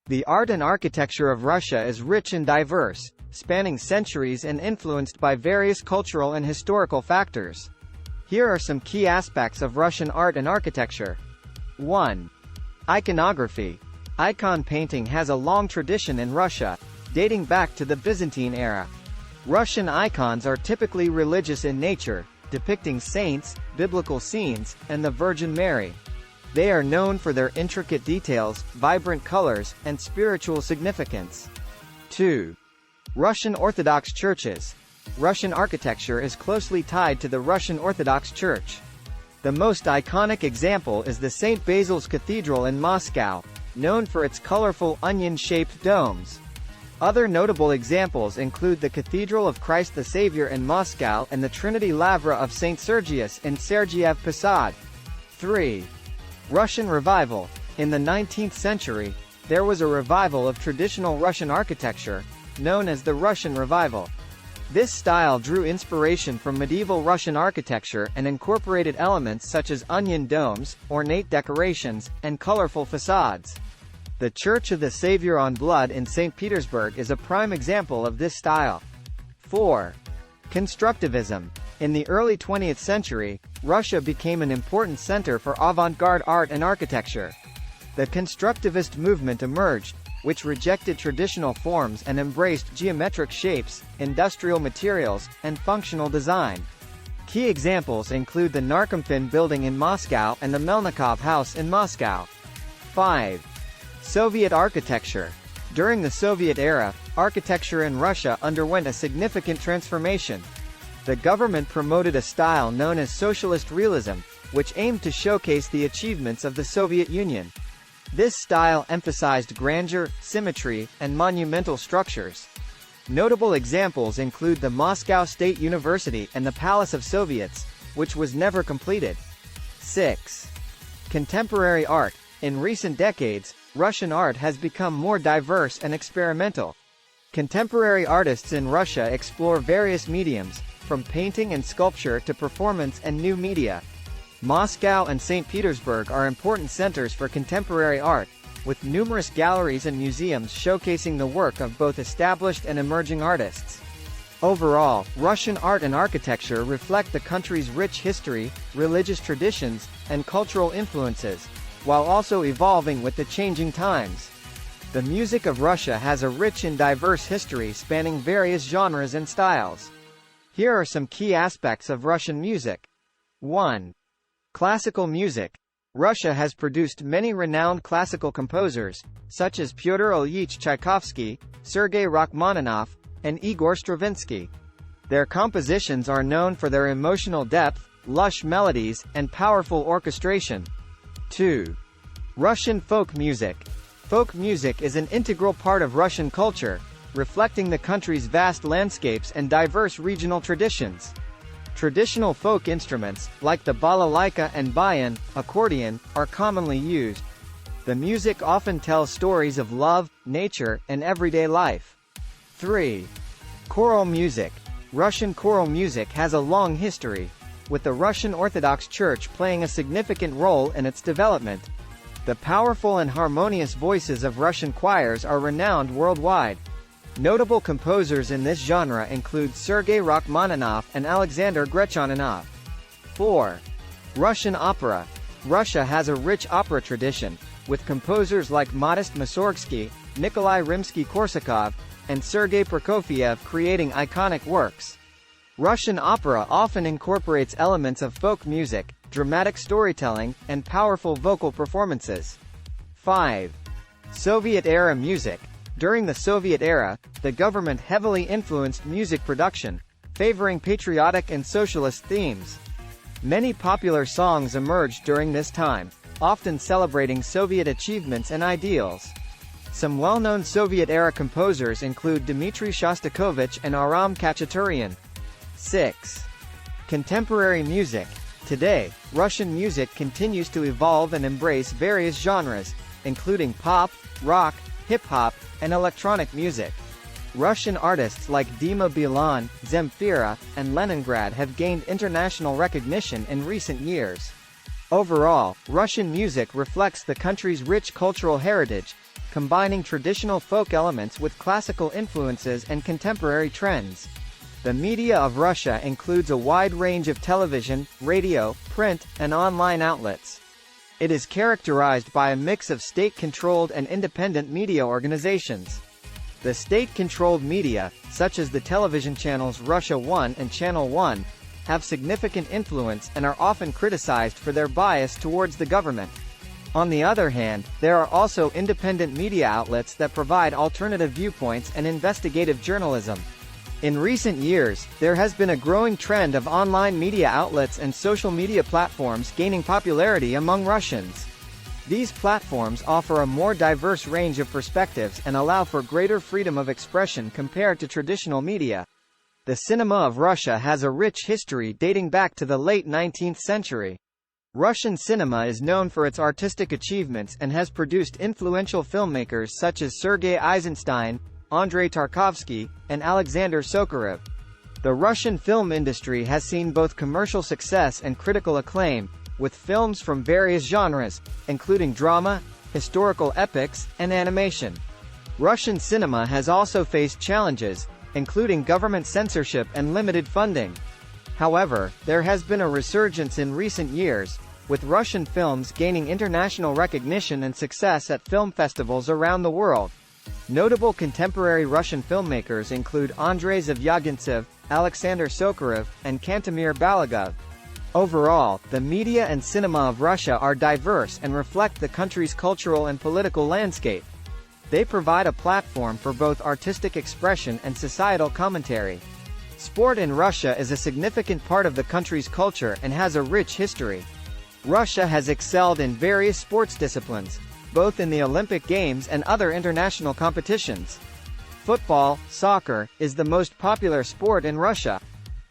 The art and architecture of Russia is rich and diverse, spanning centuries and influenced by various cultural and historical factors. Here are some key aspects of Russian art and architecture. 1. Iconography. Icon painting has a long tradition in Russia, dating back to the Byzantine era. Russian icons are typically religious in nature, depicting saints, biblical scenes, and the Virgin Mary. They are known for their intricate details, vibrant colors, and spiritual significance. 2. Russian Orthodox Churches. Russian architecture is closely tied to the Russian Orthodox Church. The most iconic example is the St. Basil's Cathedral in Moscow, known for its colorful onion-shaped domes. Other notable examples include the Cathedral of Christ the Savior in Moscow and the Trinity Lavra of St. Sergius in Sergiev Posad. 3. Russian Revival. In the 19th century, there was a revival of traditional Russian architecture, known as the Russian Revival. This style drew inspiration from medieval Russian architecture and incorporated elements such as onion domes, ornate decorations, and colorful facades. The Church of the Savior on Blood in St. Petersburg is a prime example of this style. 4. Constructivism. In the early 20th century, Russia became an important center for avant-garde art and architecture. The constructivist movement emerged, which rejected traditional forms and embraced geometric shapes, industrial materials, and functional design. Key examples include the Narkomfin building in Moscow and the Melnikov House in Moscow. 5. Soviet architecture. During the Soviet era, architecture in Russia underwent a significant transformation. The government promoted a style known as socialist realism, which aimed to showcase the achievements of the Soviet Union. This style emphasized grandeur, symmetry, and monumental structures. Notable examples include the Moscow State University and the Palace of Soviets, which was never completed. 6. Contemporary art. In recent decades, Russian art has become more diverse and experimental. Contemporary artists in Russia explore various mediums, from painting and sculpture to performance and new media. Moscow and St. Petersburg are important centers for contemporary art, with numerous galleries and museums showcasing the work of both established and emerging artists. Overall, Russian art and architecture reflect the country's rich history, religious traditions, and cultural influences, while also evolving with the changing times. The music of Russia has a rich and diverse history spanning various genres and styles. Here are some key aspects of Russian music. 1. Classical music. Russia has produced many renowned classical composers, such as Pyotr Ilyich Tchaikovsky, Sergei Rachmaninoff, and Igor Stravinsky. Their compositions are known for their emotional depth, lush melodies, and powerful orchestration. 2. Russian folk music. Folk music is an integral part of Russian culture, reflecting the country's vast landscapes and diverse regional traditions. Traditional folk instruments, like the balalaika and bayan, accordion, are commonly used. The music often tells stories of love, nature, and everyday life. 3. Choral music. Russian choral music has a long history, with the Russian Orthodox Church playing a significant role in its development. The powerful and harmonious voices of Russian choirs are renowned worldwide. Notable composers in this genre include Sergei Rachmaninoff and Alexander Gretchaninov. 4. Russian opera. Russia has a rich opera tradition, with composers like Modest Mussorgsky, Nikolai Rimsky-Korsakov, and Sergei Prokofiev creating iconic works. Russian opera often incorporates elements of folk music, dramatic storytelling, and powerful vocal performances. 5. Soviet-era music. During the Soviet era, the government heavily influenced music production, favoring patriotic and socialist themes. Many popular songs emerged during this time, often celebrating Soviet achievements and ideals. Some well-known Soviet-era composers include Dmitry Shostakovich and Aram Khachaturian. 6. Contemporary music. Today, Russian music continues to evolve and embrace various genres, including pop, rock, hip-hop, and electronic music. Russian artists like Dima Bilan, Zemfira, and Leningrad have gained international recognition in recent years. Overall, Russian music reflects the country's rich cultural heritage, combining traditional folk elements with classical influences and contemporary trends. The media of Russia includes a wide range of television, radio, print, and online outlets. It is characterized by a mix of state-controlled and independent media organizations. The state-controlled media, such as the television channels Russia 1 and Channel 1, have significant influence and are often criticized for their bias towards the government. On the other hand, there are also independent media outlets that provide alternative viewpoints and investigative journalism. In recent years, there has been a growing trend of online media outlets and social media platforms gaining popularity among Russians. These platforms offer a more diverse range of perspectives and allow for greater freedom of expression compared to traditional media. The cinema of Russia has a rich history dating back to the late 19th century. Russian cinema is known for its artistic achievements and has produced influential filmmakers such as Sergei Eisenstein, Andrei Tarkovsky, and Alexander Sokurov. The Russian film industry has seen both commercial success and critical acclaim, with films from various genres, including drama, historical epics, and animation. Russian cinema has also faced challenges, including government censorship and limited funding. However, there has been a resurgence in recent years, with Russian films gaining international recognition and success at film festivals around the world. Notable contemporary Russian filmmakers include Andrei Zvyagintsev, Alexander Sokurov, and Kantemir Balagov. Overall, the media and cinema of Russia are diverse and reflect the country's cultural and political landscape. They provide a platform for both artistic expression and societal commentary. Sport in Russia is a significant part of the country's culture and has a rich history. Russia has excelled in various sports disciplines, both in the Olympic Games and other international competitions. Football, soccer, is the most popular sport in Russia.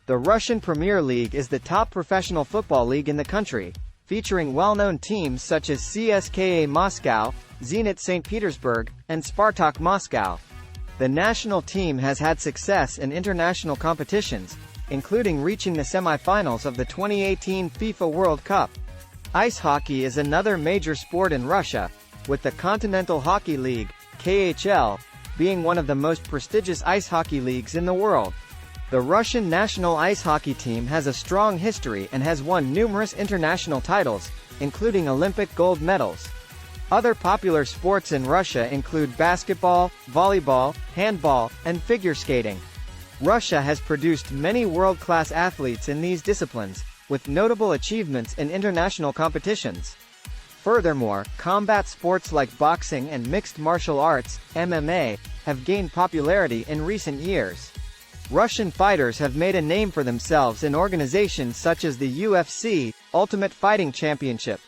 The Russian Premier League is the top professional football league in the country, featuring well-known teams such as CSKA Moscow, Zenit St. Petersburg, and Spartak Moscow. The national team has had success in international competitions, including reaching the semi-finals of the 2018 FIFA World Cup. Ice hockey is another major sport in Russia, with the Continental Hockey League, KHL, being one of the most prestigious ice hockey leagues in the world. The Russian national ice hockey team has a strong history and has won numerous international titles, including Olympic gold medals. Other popular sports in Russia include basketball, volleyball, handball, and figure skating. Russia has produced many world-class athletes in these disciplines, with notable achievements in international competitions. Furthermore, combat sports like boxing and mixed martial arts, MMA, have gained popularity in recent years. Russian fighters have made a name for themselves in organizations such as the UFC, Ultimate Fighting Championship.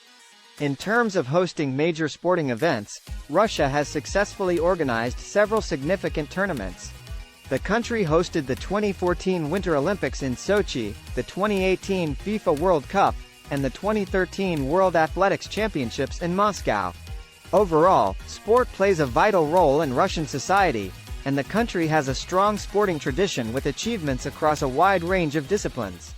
In terms of hosting major sporting events, Russia has successfully organized several significant tournaments. The country hosted the 2014 Winter Olympics in Sochi, the 2018 FIFA World Cup, and the 2013 World Athletics Championships in Moscow. Overall, sport plays a vital role in Russian society, and the country has a strong sporting tradition with achievements across a wide range of disciplines.